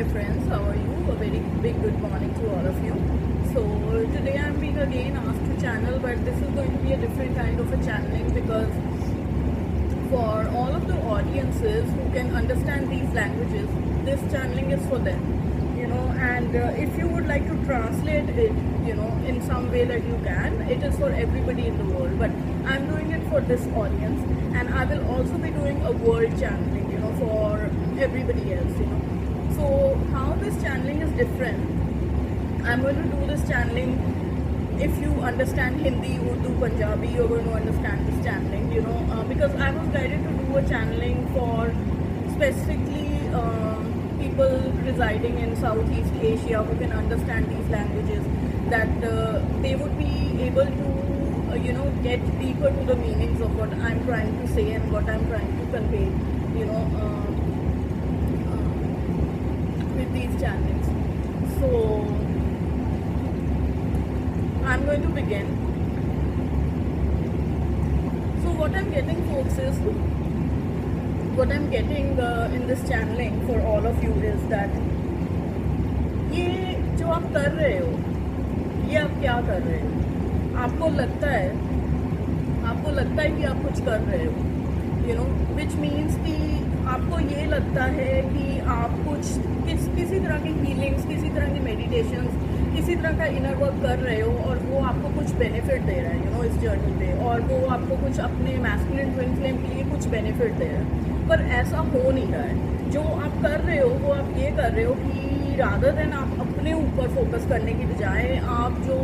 my friends, how are you? A very big good morning to all of you. So today I'm being again asked to channel, but this is going to be a different kind of a channeling because for all of the audiences who can understand these languages, this channeling is for them, and if you would like to translate it, in some way that you can, it is for everybody in the world, but I'm doing it for this audience, and I will also be doing a world channeling, for everybody else, So how this channeling is different, I'm going to do this channeling. If you understand Hindi, Urdu, Punjabi, you're going to understand this channeling, because I was guided to do a channeling for specifically people residing in Southeast Asia who can understand these languages, that they would be able to, get deeper to the meanings of what I'm trying to say and what I'm trying to convey, with these channelings. So I'm going to begin. So what I'm getting, folks, is what I'm getting in this channeling for all of you is that ये जो आप कर रहे हो, ये आप क्या कर रहे हो? आपको लगता है कि आप कुछ कर रहे हो, which means कि आपको ये लगता है कि आप कुछ किसी तरह की हीलिंग्स, किसी तरह की मेडिटेशंस, किसी तरह का इनर वर्क कर रहे हो और वो आपको कुछ बेनिफिट दे रहा है, इस जर्नी पे, और वो आपको कुछ अपने मैस्कुलिन ट्विन फ्लेम के लिए कुछ बेनिफिट दे रहा है, पर ऐसा हो नहीं रहा है। जो आप कर रहे हो वो आप ये कर रहे हो कि रादर देन आप अपने ऊपर फोकस करने की बजाय आप जो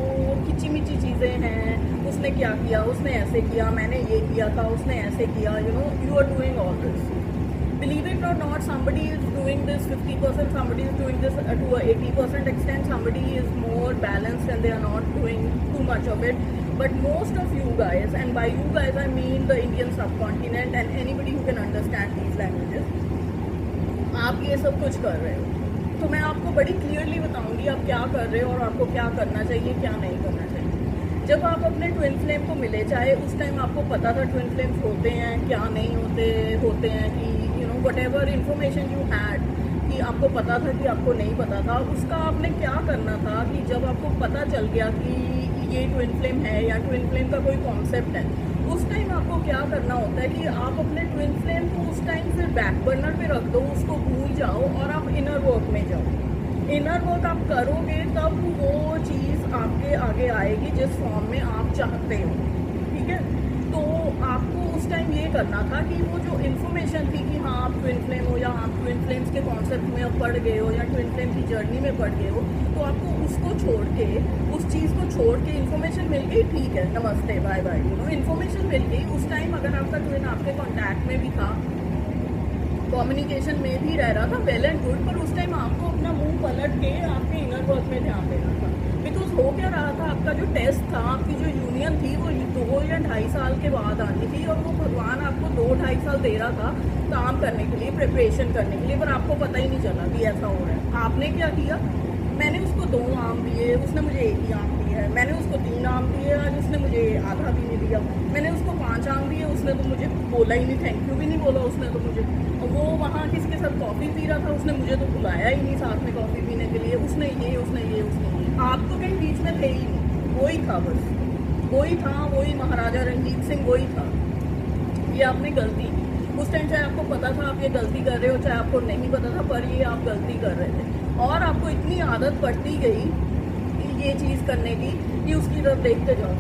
किची मिची चीज़ें हैं, उसने क्या किया, उसने ऐसे किया, मैंने ये किया था, उसने ऐसे किया, you are doing all this. Believe it or not, somebody is doing this 50%, somebody is doing this to a 80% extent, somebody is more balanced and they are not doing too much of it. But most of you guys, and by you guys I mean the Indian subcontinent and anybody who can understand these languages, आप ये सब कुछ कर रहे हो। तो मैं आपको बड़ी क्लियरली बताऊंगी आप क्या कर रहे हो और आपको क्या करना चाहिए, क्या नहीं करना चाहिए। जब आप अपने ट्विन फ्लेम को मिले, चाहे उस टाइम आपको पता था ट्विन फ्लेम्स होते हैं, क्या नहीं होते हैं, कि whatever information you had, कि आपको पता था कि आपको नहीं पता था, उसका आपने क्या करना था कि जब आपको पता चल गया कि ये ट्विन फ्लेम है या ट्विन फ्लेम का कोई कॉन्सेप्ट है, उस टाइम आपको क्या करना होता है कि आप अपने ट्विन फ्लेम को उस टाइम फिर बैक बर्नर पे रख दो, उसको भूल जाओ और आप इनर वर्क में जाओ। इनर वर्क आप करोगे तब वो चीज़ आपके आगे आएगी जिस फॉर्म में आप चाहते हो, ठीक है। तो आपको उस टाइम ये करना था कि वो जो इन्फॉर्मेशन थी कि हाँ आप ट्विन फ्लेम हो या आप ट्विन फ्लेम्स के कॉन्सेप्ट में अब पढ़ गए हो या ट्विन फ्लेम की जर्नी में पढ़ गए हो, तो आपको उसको छोड़ के, उस चीज़ को छोड़ के, इन्फॉर्मेशन मिल गई, ठीक है, नमस्ते, बाय बाय, इन्फॉर्मेशन मिल गई। उस टाइम अगर आपका ट्विन आपके कॉन्टैक्ट में भी था, कम्युनिकेशन में भी रह रहा था, वेल एंड गुड, पर उस टाइम आपको अपना मुंह पलट के आपके इनर वर्क में ध्यान देना था। बिकॉज हो क्या रहा था, आपका जो टेस्ट था, आपकी जो यूनियन थी, वो 2 या 2.5 साल के बाद आनी थी, और वो भगवान आपको 2-2.5 साल दे रहा था काम करने के लिए, प्रिपरेशन करने के लिए, पर आपको पता ही नहीं चला कि ऐसा हो रहा है। आपने क्या किया, मैंने उसको 2 आम दिए, उसने मुझे 1 ही आम दिया है, मैंने उसको 3 आम दिए, आज उसने मुझे आधा भी नहीं दिया, मैंने उसको 5 आम दिए, उसने तो मुझे बोला ही नहीं, थैंक यू भी नहीं बोला उसने तो मुझे। वो वहाँ किसके साथ कॉफ़ी पी रहा था, उसने मुझे तो बुलाया ही नहीं साथ में कॉफ़ी पीने के लिए, उसने ये आप तो कहीं बीच में थे ही नहीं, वही था, बस वही था, वही महाराजा रंजीत सिंह वही था। ये आपने गलती की उस टाइम, चाहे आपको पता था आप ये गलती कर रहे हो, चाहे आपको नहीं पता था, पर ये आप गलती कर रहे थे, और आपको इतनी आदत पड़ती गई ये चीज़ करने की कि उसकी तरफ देखते जाओ,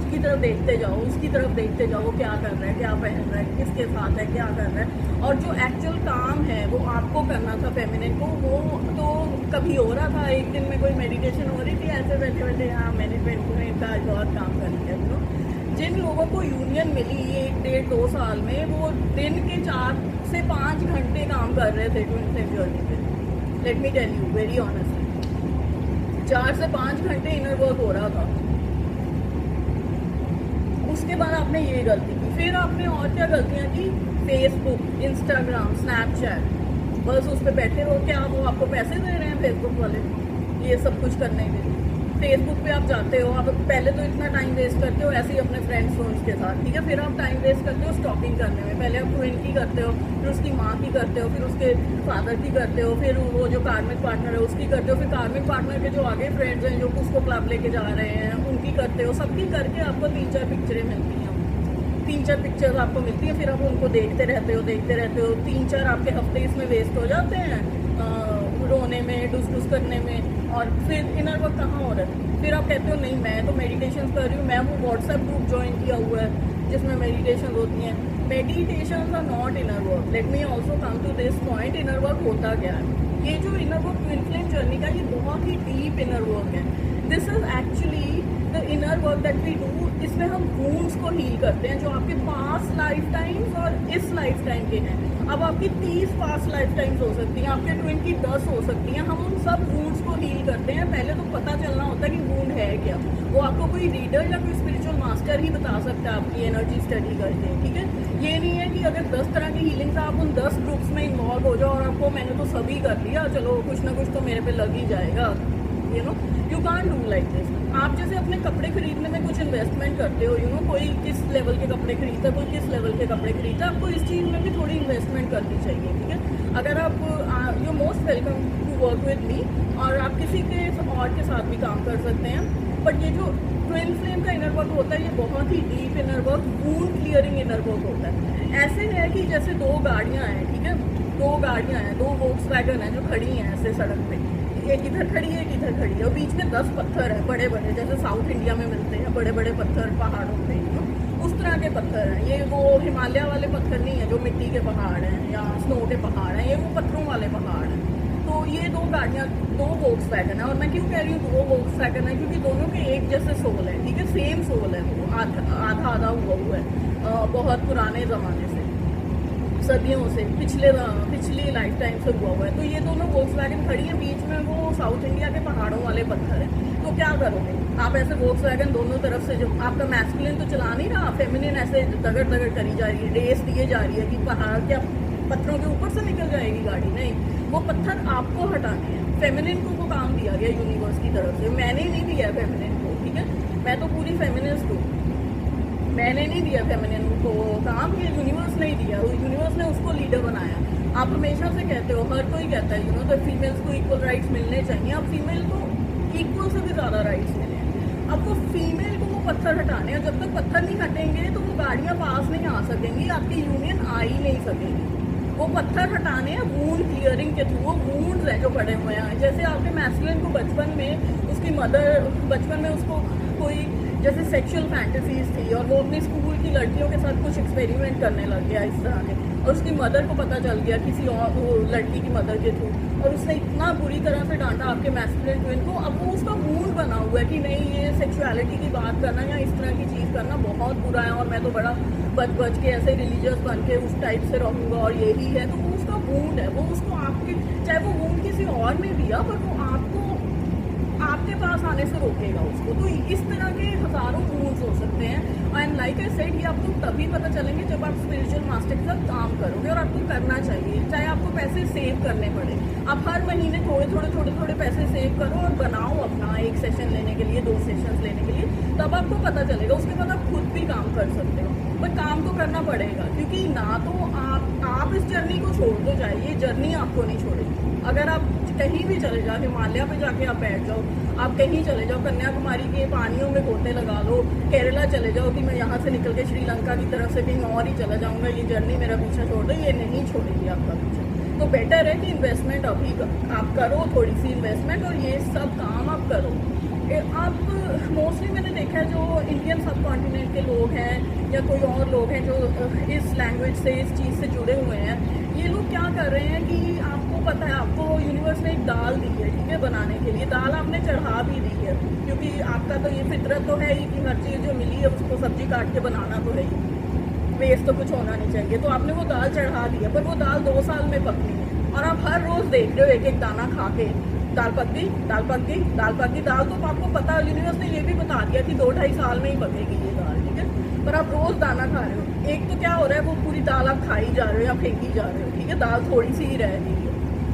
उसकी तरफ देखते जाओ, उसकी तरफ देखते जाओ, क्या कर रहा है, क्या पहन रहा है, किसके साथ है, क्या कर रहा है, और जो एक्चुअल काम है वो आपको करना था फेमिनिन को, वो तो कभी हो रहा था। एक दिन में कोई मेडिटेशन हो रही थी, ऐसे बैठे बैठे, हाँ मैंने फेमिनिन का बहुत काम कर लिया। जिन लोगों को यूनियन मिली ये 1-1.5-2 साल में, वो दिन के 4 से 5 घंटे काम कर रहे थे ट्विन फ्लेम जर्नी पे। Let me tell you very honestly, 4 से 5 घंटे इनर वर्क हो रहा था। उसके बाद आपने ये गलती की, फिर आपने और क्या गलतियाँ की, फेसबुक, इंस्टाग्राम, स्नैपचैट, बस उस पर बैठे रहो। क्या वो आपको पैसे दे रहे हैं फेसबुक वाले ये सब कुछ करने के लिए? फेसबुक पे आप जाते हो, आप पहले तो इतना टाइम वेस्ट करते हो ऐसे ही अपने फ्रेंड्स के साथ, ठीक है, फिर आप टाइम वेस्ट करते हो स्टॉकिंग करने में। पहले आप ट्विन की करते हो, फिर उसकी माँ की करते हो, फिर उसके फादर की करते हो, फिर वो जो कार्मिक पार्टनर है उसकी करते हो, फिर कार्मिक पार्टनर के जो आगे फ्रेंड्स हैं जो उसको क्लब लेके जा रहे हैं उनकी करते हो। सबकी करके आपको 3-4 पिक्चरें मिलती हैं, 3-4 पिक्चर्स आपको मिलती हैं, फिर आप उनको देखते रहते हो 3-4 आपके हफ्ते इसमें वेस्ट हो जाते हैं रोने में, डुस करने में, और फिर इनर वर्क कहाँ हो रहा है। फिर आप कहते हो नहीं मैं तो मेडिटेशन कर रही हूँ, मैं वो व्हाट्सएप ग्रुप ज्वाइन किया हुआ है जिसमें मेडिटेशन होती हैं। Meditation are not inner work. Let me also come to this point, inner work होता क्या है। ये जो inner work twin flame journey का, ये बहुत ही डीप इनर वर्क है। This is actually the inner work that we do. इसमें हम वूंड्स को हील करते हैं जो आपके पास्ट लाइफ टाइम्स और इस लाइफ टाइम के हैं। अब आपकी 30 पास्ट लाइफ टाइम्स हो सकती हैं, आपके 20 10 हो सकती हैं। हम उन सब वूंड्स को हील करते हैं। पहले तो पता चलना होता है कि वूंड है क्या। वो आपको कोई रीडर या कोई स्पिरिचुअल मास्टर ही बता सकता है आपकी एनर्जी स्टडी करके, ठीक है। ये नहीं है कि अगर 10 तरह की हीलिंग्स आप उन 10 ग्रुप्स में इन्वॉल्व हो जाओ और आपको मैंने तो सभी कर लिया, चलो कुछ ना कुछ तो मेरे पे लग ही जाएगा। You know you can't do like this. आप जैसे अपने कपड़े खरीदने में कुछ इन्वेस्टमेंट करते हो, यू नो कोई किस लेवल के कपड़े खरीदता है, कोई किस लेवल के कपड़े खरीदता है, आपको इस चीज़ में भी थोड़ी इन्वेस्टमेंट करनी चाहिए, ठीक है। अगर आप you most welcome to work with me, और आप किसी के और के साथ भी काम कर सकते हैं। बट ये जो ट्विन फ्लेम का इनर वर्क होता है ये बहुत ही deep inner work, wound clearing inner work होता है। ऐसे है कि जैसे 2 गाड़ियाँ हैं, ठीक है, 2 गाड़ियाँ हैं, 2 वोक्सवैगन हैं जो खड़ी हैं ऐसे सड़क पे, एक इधर खड़ी है एक इधर खड़ी है, और बीच में 10 पत्थर है बड़े बड़े, जैसे साउथ इंडिया में मिलते हैं बड़े बड़े पत्थर पहाड़ों पे, उस तरह के पत्थर हैं। ये वो हिमालय वाले पत्थर नहीं है जो मिट्टी के पहाड़ हैं या स्नो के पहाड़ हैं, ये वो पत्थरों वाले पहाड़ हैं। तो ये 2 गाड़ियाँ, 2 वोक्सवैगन है। और मैं क्यों कह रही हूँ 2 वोक्सवैगन है, क्योंकि दोनों के एक जैसे सोल है, ठीक है, सेम सोल है, वो आधा आधा हुआ है बहुत पुराने ज़माने से, सदियों से, पिछली लाइफ टाइम से हुआ है। तो ये दोनों वोक्सवैगन खड़ी है, बीच में वो साउथ इंडिया के पहाड़ों वाले पत्थर है। तो क्या करोगे आप, ऐसे वोक्सवैगन दोनों तरफ से, जो आपका मैस्कुलिन तो चला नहीं रहा, फेमिनिन ऐसे दगड़ दगड़ करी जा रही है, रेस दिए जा रही है कि पहाड़ क्या पत्थरों के ऊपर से निकल जाएगी गाड़ी, नहीं, वो पत्थर आपको हटाने हैं। फेमिनिन को वो काम दिया गया यूनिवर्स की तरफ से, मैंने नहीं दिया फेमिनिन को, ठीक है, मैं तो पूरी फेमिनिस्ट हूँ, मैंने नहीं दिया फेमिनिन को काम, ये यूनिवर्स नहीं दिया, यूनिवर्स ने उसको लीडर बनाया। आप हमेशा से कहते हो, हर कोई कहता है, यू नो, तो फीमेल्स को इक्वल राइट्स मिलने चाहिए। अब फीमेल को इक्वल से भी ज़्यादा राइट्स मिले हैं। अब वो फीमेल को वो पत्थर हटाने हैं, जब तक पत्थर नहीं हटेंगे तो वो गाड़ियाँ पास नहीं आ सकेंगी, आपकी यूनियन आ ही नहीं सकेगी। वो पत्थर हटाने हैं वूंड क्लियरिंग के थ्रू, वो वूंड्स हैं जो पड़े हुए हैं। जैसे आपके मैस्कुलिन को बचपन में उसकी मदर, बचपन में उसको कोई जैसे सेक्सुअल फैंटेसीज थी और वो अपनी स्कूल की लड़कियों के साथ कुछ एक्सपेरिमेंट करने लग गया इस तरह के, और उसकी मदर को पता चल गया किसी और लड़की की मदर के थ्रू, और उसने इतना बुरी तरह से डांटा आपके मैस्कुलिन ट्विन को। अब वो उसका वूंड बना हुआ है कि नहीं, ये सेक्सुअलिटी की बात करना या इस तरह की चीज़ करना बहुत बुरा है, और मैं तो बड़ा बच के ऐसे रिलीजियस बन के उस टाइप से रहूँगा, और यही है। तो वो उसका वूंड है, वो उसको आपके, चाहे वो वूंड किसी और ने दिया, पर वो आपके पास आने से रोकेगा उसको। तो इस तरह के हज़ारों वूंड्स हो सकते हैं। एंड लाइक आई सेड, ये आपको तभी पता चलेंगे जब आप स्पिरिचुअल मास्टर के साथ काम करोगे, और आपको करना चाहिए, चाहे आपको पैसे सेव करने पड़े। आप हर महीने थोड़े पैसे सेव करो और बनाओ अपना एक सेशन लेने के लिए, 2 सेशंस लेने के लिए, तब आपको पता चलेगा। उसके बाद आप खुद भी काम कर सकते हो, बट काम तो करना पड़ेगा, क्योंकि ना तो आप इस जर्नी को छोड़ दो, चाहिए जर्नी आपको नहीं छोड़ेगी। अगर आप कहीं भी चले जाओ, हिमालय पे जाके आप बैठ जाओ, आप कहीं चले जाओ, कन्याकुमारी के पानियों में गोते लगा लो, केरला चले जाओ कि मैं यहाँ से निकल के श्रीलंका की तरफ से कहीं और ही चला जाऊँगा, ये जर्नी मेरा पीछा छोड़ दो, ये नहीं छोड़ेगी आपका पीछा। तो बेटर है कि इन्वेस्टमेंट अभी आप करो, थोड़ी सी इन्वेस्टमेंट, और ये सब काम आप करो। आप मोस्टली मैंने देखा है जो इंडियन सब कॉन्टिनेंट के लोग हैं या कोई और लोग हैं जो इस लैंग्वेज से, इस चीज़ से जुड़े हुए हैं, ये लोग क्या कर रहे हैं कि आपको पता है, आपको यूनिवर्स ने एक दाल दी है, ठीक है, बनाने के लिए। दाल आपने चढ़ा भी दी है, क्योंकि आपका तो ये फितरत तो है ही कि हर चीज़ जो मिली है उसको सब्जी काट के बनाना तो है ही, वेस्ट तो कुछ होना नहीं चाहिए। तो आपने वो दाल चढ़ा दी है, पर वो दाल 2 साल में पकनी है, और आप हर रोज़ देख रहे हो एक एक दाना खा के, दाल पक गई, दाल पक गई, दाल पक गई। दाल तो आपको पता है, यूनिवर्स ने ये भी बता दिया कि 2-2.5 साल में ही पकेगी ये दाल, ठीक है, पर आप रोज़ दाना खा रहे हो। एक तो क्या हो रहा है, वो पूरी दाल आप खाई जा रहे हो या फेंकी जा रहे हो, ठीक है, दाल थोड़ी सी ही रह गई है।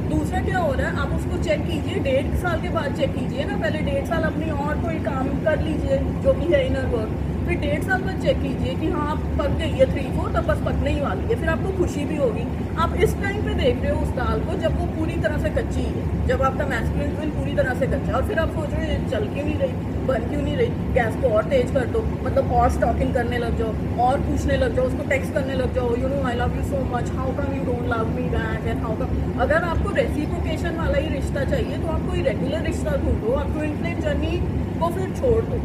दूसरा क्या हो रहा है, आप उसको चेक कीजिए 1.5 साल के बाद चेक कीजिए ना, पहले 1.5 साल अपनी और कोई काम कर लीजिए जो कि है इनर वर्क, फिर 1.5 साल बाद चेक कीजिए कि हाँ आप पक गई है 3/4, तब बस पकने ही वाली है, फिर आपको खुशी भी होगी। आप इस टाइम पे देख रहे हो उस दाल को जब वो पूरी तरह से कच्ची है, जब आपका मैस्कुलिन ट्विन पूरी तरह से कच्चा है, और फिर आप सोच रहे हो चल क्यों नहीं रही, बन क्यों नहीं रही, गैस को और तेज कर दो, मतलब और स्टॉकिंग करने लग जाओ, और पूछने लग जाओ, उसको टेक्स्ट करने लग जाओ, you know I love you so much, how come you don't love me back, and how come. अगर आपको रेसिप्रोकेशन वाला ही रिश्ता चाहिए तो आप कोई रेगुलर रिश्ता ढूंढो, आप ट्विन फ्लेम जर्नी को फिर छोड़ दो,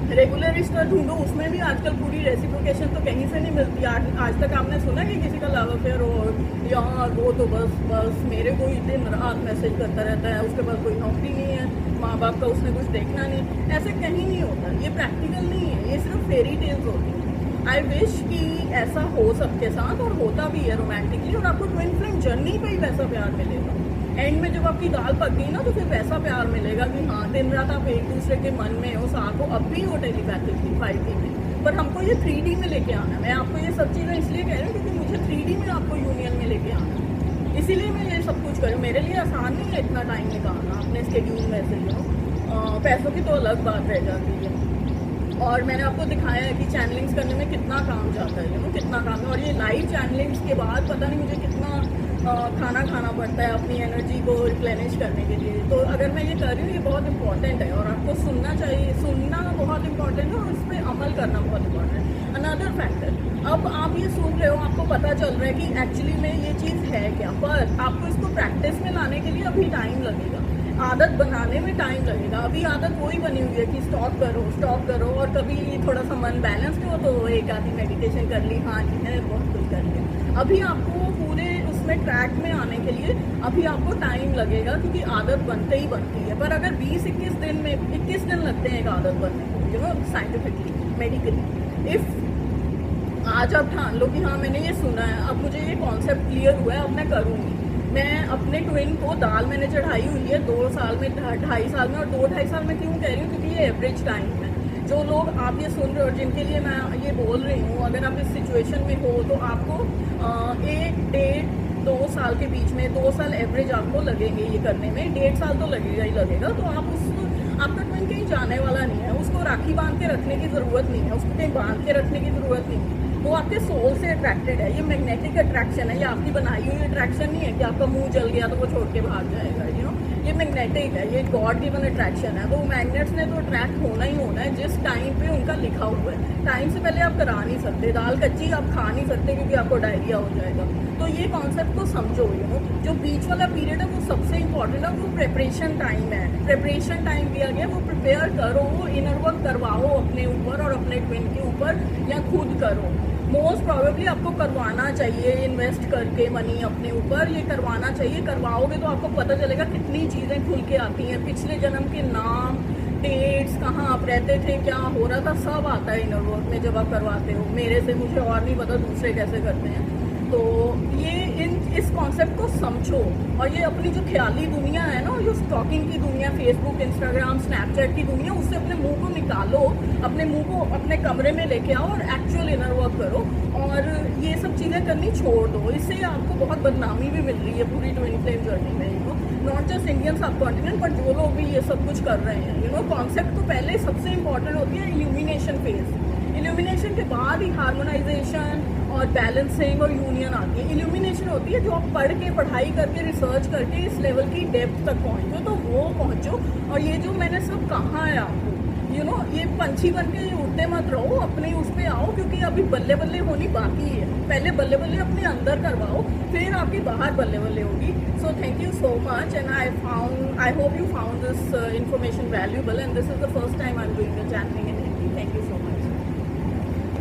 रेगुलर रिश्ता ढूंढो, उसमें भी आजकल पूरी रेसिप्रोकेशन तो कहीं से नहीं मिलती। आज तक आपने सुना कि किसी का लव अफेयर हो, यार वो तो बस मेरे को ही दिन रात मैसेज करता रहता है, उसके पास कोई नौकरी नहीं है, माँ बाप का उसने कुछ देखना नहीं, ऐसे कहीं नहीं होता, ये प्रैक्टिकल नहीं है, ये सिर्फ फेरी टेल्स होती है। आई विश कि ऐसा हो सबके साथ, और होता भी है रोमांटिकली, और आपको ट्विन फ्लेम जर्नी पे ही वैसा प्यार मिलेगा। एंड में जब आपकी दाल पक गई ना तो फिर वैसा प्यार मिलेगा कि हाँ दिन रात आप एक दूसरे के मन में हो, साथ हो, अब भी हो टेलीपैथिकली 5D में, पर हमको ये 3D में लेके आना है। मैं आपको ये सब चीज़ें इसलिए कह रही हूँ क्योंकि मुझे 3D में आपको यूनियन में लेके आना है, इसीलिए मैं ये सब कुछ करूँ। मेरे लिए आसान नहीं है इतना टाइम निकालना अपने स्केड्यूल में से, पैसों की तो अलग बात रह जाती है। और मैंने आपको दिखाया है कि चैनलिंग्स करने में कितना काम जाता है, कितना काम है, और ये लाइव चैनलिंग्स के बाद पता नहीं मुझे कितना खाना खाना पड़ता है अपनी एनर्जी को रिप्लेनिश करने के लिए। तो अगर मैं ये कर रही हूँ ये बहुत इंपॉर्टेंट है, और आपको सुनना चाहिए, सुनना बहुत इंपॉर्टेंट है, और उस पर अमल करना बहुत इंपॉर्टेंट है। अनदर फैक्टर, अब आप ये सुन रहे हो, आपको पता चल रहा है कि एक्चुअली में ये चीज़ है क्या, पर आपको इसको प्रैक्टिस में लाने के लिए अभी टाइम लगेगा, आदत बनाने में टाइम लगेगा। अभी आदत वही बनी हुई है कि स्टॉप करो, और कभी थोड़ा सा मन बैलेंस हो तो एक आधी मेडिटेशन कर ली, हाँ जी है बहुत कुछ कर लिया। अभी आपको पूरे उसमें ट्रैक में आने के लिए अभी आपको टाइम लगेगा, क्योंकि आदत बनते ही बनती है। पर अगर 20-21 दिन में 21 दिन लगते हैं एक आदत बनने को, you know scientifically medically, if आज आप ठान लो कि हाँ मैंने ये सुना है, अब मुझे ये कॉन्सेप्ट क्लियर हुआ है, अब मैं करूँगी। मैं अपने ट्विन को दाल मैंने चढ़ाई हुई है 2 साल में, 2.5 साल में, और 2-2.5 साल में क्यों कह रही हूँ क्योंकि ये एवरेज टाइम है। जो लोग आप ये सुन रहे हो, जिनके लिए मैं ये बोल रही हूँ, अगर आप इस सिचुएशन में हो तो आपको 1-1.5-2 साल के बीच में, 2 साल एवरेज आपको लगेंगे ये करने में, 1.5 साल तो लगेगा ही लगेगा। तो आप आपका ट्विन कहीं जाने वाला नहीं है, उसको राखी बांध के रखने की ज़रूरत नहीं है, उसको कहीं बांध के रखने की ज़रूरत नहीं है, वो आपके सोल से अट्रैक्टेड है। ये मैग्नेटिक अट्रैक्शन है, ये आपकी बनाई हुई अट्रैक्शन नहीं है कि आपका मुंह जल गया तो वो छोड़ के भाग जाएगा, यू नो। ये मैग्नेटिक है, ये गॉड गिवन अट्रैक्शन है। तो मैग्नेट्स ने तो अट्रैक्ट होना ही होना है जिस टाइम पे उनका लिखा हुआ है। टाइम से पहले आप करा नहीं सकते, दाल कच्ची आप खा नहीं सकते क्योंकि आपको डायरिया हो जाएगा। तो ये कॉन्सेप्ट को समझो, यू नो। जो बीच वाला पीरियड है वो सबसे इंपॉर्टेंट है, वो प्रिपरेशन टाइम है। प्रिपरेशन टाइम दिया गया, वो प्रिपेयर करो, इनर वर्क करवाओ अपने ऊपर और अपने ट्विन के ऊपर, या खुद करो। मोस्ट प्रॉबेबली आपको करवाना चाहिए, इन्वेस्ट करके मनी अपने ऊपर, ये करवाना चाहिए। करवाओगे तो आपको पता चलेगा कितनी चीज़ें खुल के आती हैं, पिछले जन्म के नाम, डेट्स, कहाँ आप रहते थे, क्या हो रहा था, सब आता है इनर वर्क में जब आप करवाते हो। मेरे से मुझे और नहीं पता दूसरे कैसे करते हैं। तो ये इस कॉन्सेप्ट को समझो, और ये अपनी जो ख्याली दुनिया है ना, जो स्टॉकिंग की दुनिया, फेसबुक, इंस्टाग्राम, स्नैपचैट की दुनिया, उससे अपने मुंह को निकालो, अपने मुंह को अपने कमरे में लेके आओ और एक्चुअल इनर वर्क करो, और ये सब चीज़ें करनी छोड़ दो। इससे आपको बहुत बदनामी भी मिल रही है पूरी ट्विन फ्लेम जर्नी में, you know. Not just Indian सब कॉन्टिनेंट, बट जो लोग भी ये सब कुछ कर रहे हैं, यू नो। कॉन्सेप्ट तो पहले सबसे इंपॉर्टेंट होती है इल्यूमिनेशन फेज। इल्यूमिनेशन के बाद ही हार्मोनाइजेशन और बैलेंसिंग और यूनियन आती है। इल्यूमिनेशन होती है जो आप पढ़ के, पढ़ाई करके, रिसर्च करके इस लेवल की डेप्थ तक पहुंचो, तो वो पहुंचो। और ये जो मैंने सब कहा है आपको, यू नो, ये पंछी बन के उड़ते मत रहो, अपने उस पर आओ, क्योंकि अभी बल्ले बल्ले होनी बाकी है। पहले बल्ले बल्ले अपने अंदर करवाओ, फिर आपकी बाहर बल्ले बल्ले होगी। So thank you so much, and I hope you found this information valuable, and this is the first time I'm doing this